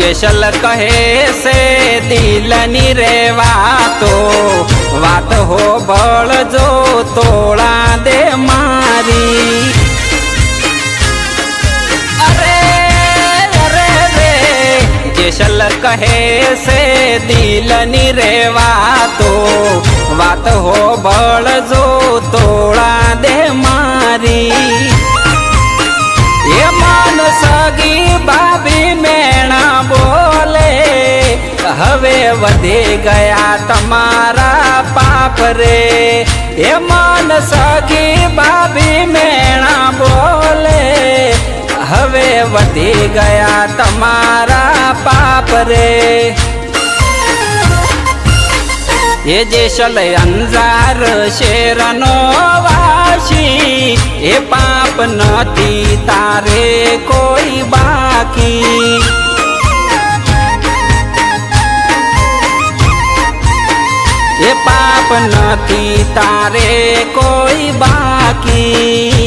જેસલ કહે છે દિલની રે વાતો, વાત હો બળજો તોળા દે મારી. અરે અરે રે જેસલ કહે છે દિલની રે વાતો, વાત હો બળજો તોળા દે મારી. એ મન સગી ભાભી મેણા બોલે, હવે વધી ગયા તમારા પાપ રે. એ મન સગી ભાભી મેણા બોલે, હવે વધી ગયા તમારા પાપ રે. એ જેસલ અંજાર શેરનો વાસી, એ પાપ નથી તારે કોઈ બાકી. એ પાપ નથી તારે કોઈ બાકી.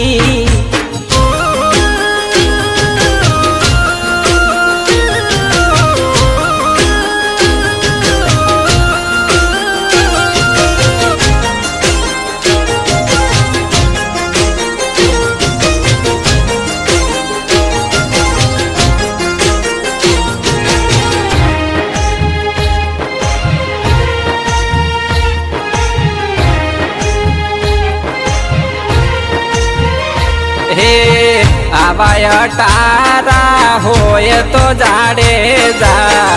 હે આવાય તારા હોય તો જાડેજા,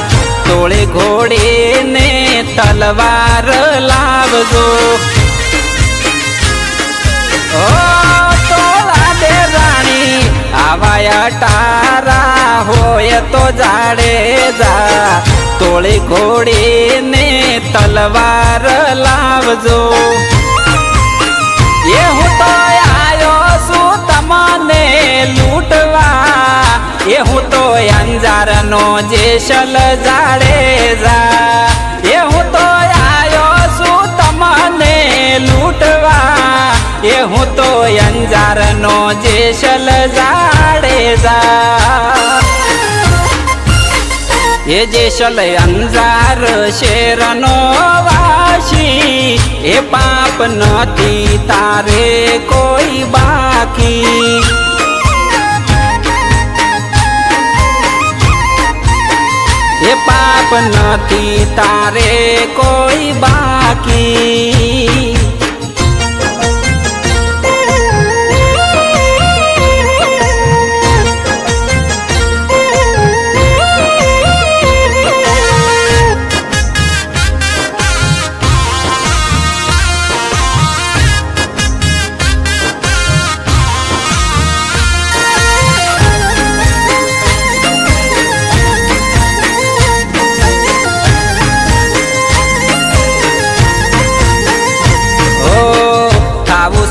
તોળી ઘોડીને તલવાર લાવજો. ઓ તોળા દે રાણી આવાય તારા હોય તો જાડેજા, તોળી ઘોડીને તલવાર લાવજો. એ હું તો આયો છું તમને લૂંટવા, એ હું તો અંજારનો જેસલ જાડેજા. એ હું તો આયો છું તમને લૂંટવા, એ હું તો અંજારનો જેસલ જાડેજા. એ જેસલ અંજાર શેરનો વાસી, એ પાપ નથી તારે કોઈ બાકી. એ પાપ નથી તારે કોઈ બાકી.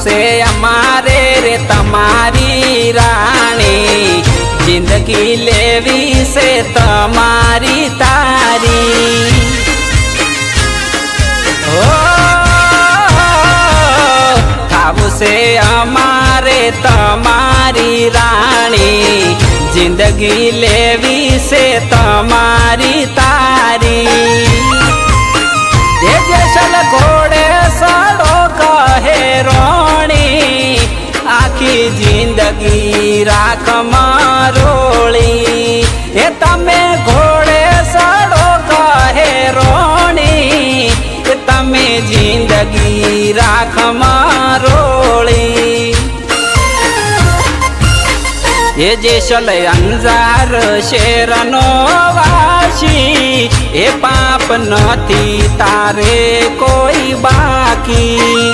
से અમારે રે તમારી રાણી, જિંદગી લેવી છે તમારી તારી. ઓ ખાવું છે અમારે તમારી રાણી, જિંદગી લેવી છે તમારી તારી. એ જેસલ ઘોડે સડો કહે રોણી, આખી જિંદગી રાખ મારોળી. એ તમે ઘોડે સડો કહે રોણી, એ તમે જિંદગી રાખ મારોળી. એ જેસલ અંજાર શેરનો વાસી, એ પાપ નથી તારે કોઈ બાકી.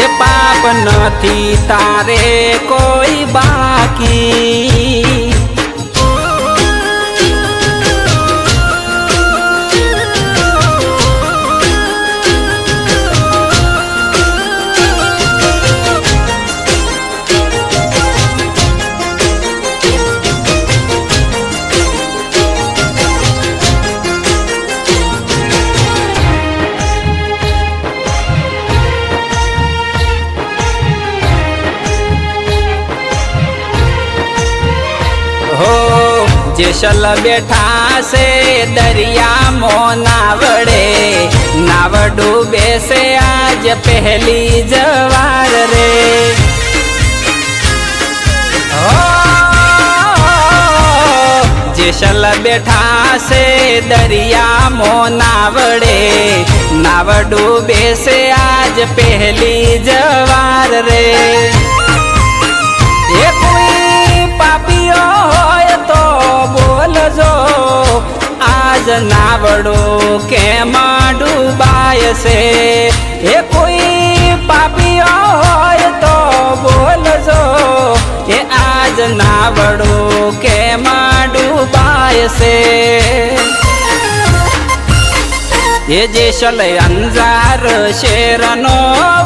એ પાપ નથી તારે કોઈ બાકી. જેસલ બેઠા છે દરિયામાં નાવડે, નાવ ડૂબે છે આજ પહેલી જવાર રે. જેસલ બેઠા છે દરિયામાં નાવડે, નાવ ડૂબે છે આજ પહેલી જવાર રે. એ કોઈ પાપીઓ હોય તો બોલજો, આજ નાવડો કેમ ડૂબાય છે. એ કોઈ પાપીઓ હોય તો બોલજો, એ આજ નાવડો કેમ ડૂબાય છે. એ જેસલ અંજાર શેરનો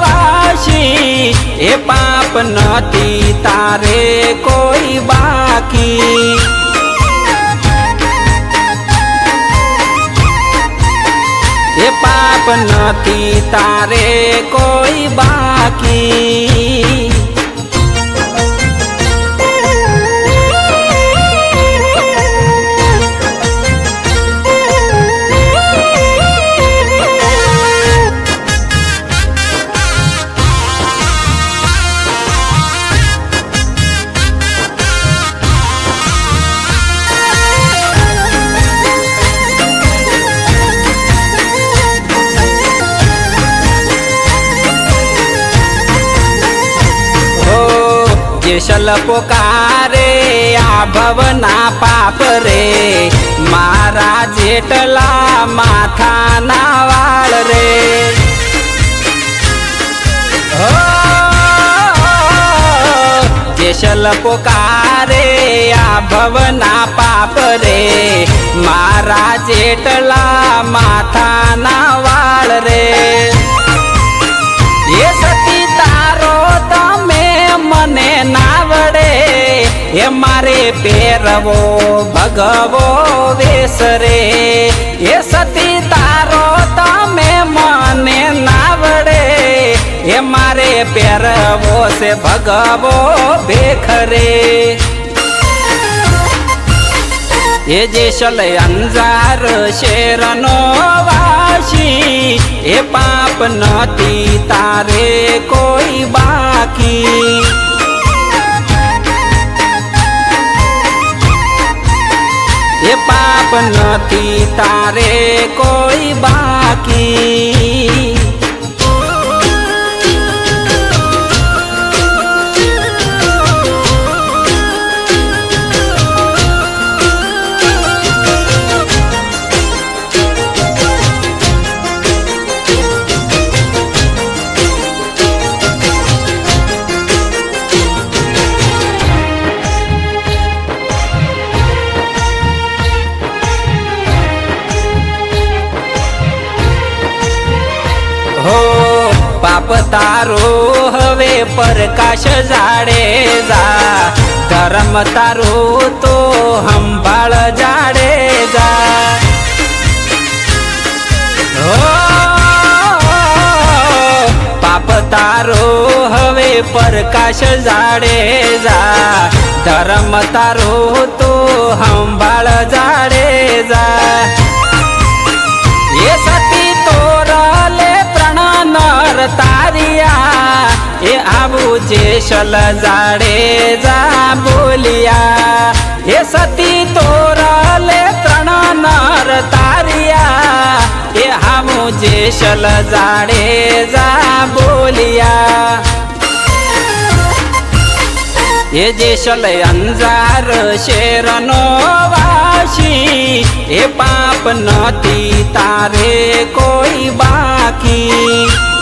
વાસી, એ પાપ નથી તારે કોઈ બાકી. એ પાપ નથી તારે કોઈ બાકી. જેસલ પોકારે આ ભવના પાપ રે, મારા જેટલા માથાના વાળ રે. જેસલ પોકારે આ ભવના પાપ રે, મારા જેટલા માથાના વાળ રે. એ સતી તારો તમે મને નાવડે, એ મારે પહેરવો ભગવો વેશ રે. એ સતી તારો તમે મને નાવડે, એ મારે પહેરવો છે ભગવો ભેખ રે. એ જેસલ અંજાર શેરનો વાસી, એ પાપ નથી તારે કોઈ બાકી. એ પાપ નથી તારે કોઈ બાકી. પાપ તારો હવે પ્રકાશ જાડે જા, ધર્મ તારો તો સંભાળ જાડે જા. પાપ તારો હવે પ્રકાશ જાડે જા, ધર્મ તારો તો સંભાળ જાડે જા. એ સતી તોરલે ત્રણ નર તારિયા, એ આવું જેસલ જાડે જા બોલિયા. એ સતી તોરલે ત્રણ નર તારિયા, એ આવું જેસલ જાડે જા બોલિયા. એ જેસલ અંજાર શેરનો વાસી, એ પાપ નથી તારે કોઈ બાકી.